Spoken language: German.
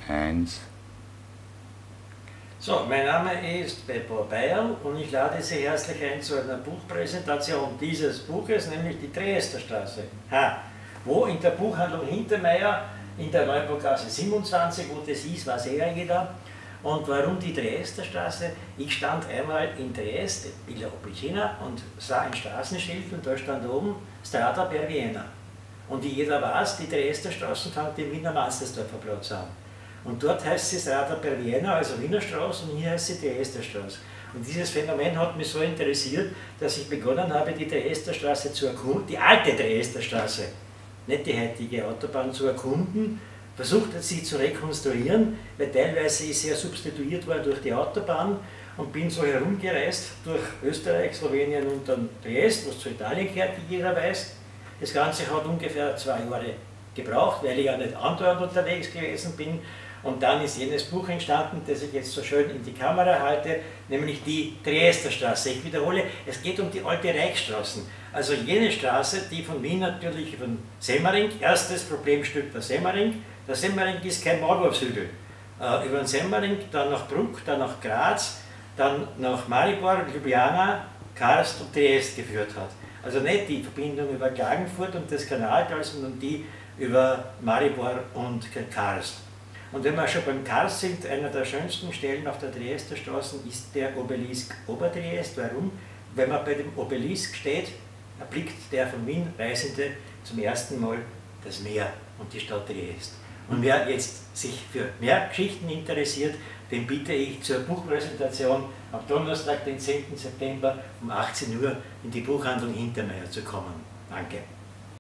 Heinz. So, mein Name ist Beppo Beierl und ich lade Sie herzlich ein zu einer Buchpräsentation dieses Buches, nämlich die Triester-Straße. Wo in der Buchhandlung Hintermeier in der Neubaugasse 27, wo das ist, weiß jeder. Und warum die Triester-Straße? Ich stand einmal in Triest, Villa Opicina, und sah ein Straßenschild und da stand oben Strada per Vienna. Und wie jeder weiß, die Triester-Straßen fängt im Wiener Manstersdorfer Platz an. Und dort heißt sie Strada per Vienna, also Wiener Straße, und hier heißt sie Triester-Straße. Und dieses Phänomen hat mich so interessiert, dass ich begonnen habe, die Triester-Straße zu erkunden, die alte Triester-Straße, nicht die heutige Autobahn, zu erkunden, versucht sie zu rekonstruieren, weil teilweise ist sie ja substituiert worden durch die Autobahn, und bin so herumgereist durch Österreich, Slowenien und dann Triest, was zu Italien gehört, wie jeder weiß. Das Ganze hat ungefähr 2 Jahre gebraucht, weil ich ja nicht andauernd unterwegs gewesen bin. Und dann ist jenes Buch entstanden, das ich jetzt so schön in die Kamera halte, nämlich die Triester-Straße. Ich wiederhole, es geht um die alte Reichsstraßen. Also jene Straße, die von Wien natürlich von Semmering, erstes Problemstück der Semmering. Der Semmering ist kein Maulwurfshügel. Über den Semmering, dann nach Bruck, dann nach Graz, dann nach Maribor, Ljubljana, Karst und Triest geführt hat. Also nicht die Verbindung über Klagenfurt und das Kanaltal, sondern die über Maribor und Karst. Und wenn wir schon beim Karst sind, einer der schönsten Stellen auf der Triester Straße ist der Obelisk Obertriest. Warum? Wenn man bei dem Obelisk steht, erblickt der von Wien Reisende zum ersten Mal das Meer und die Stadt Triest. Und wer jetzt sich für mehr Geschichten interessiert, den bitte ich zur Buchpräsentation am Donnerstag, den 10. September um 18 Uhr in die Buchhandlung Hintermeier zu kommen. Danke.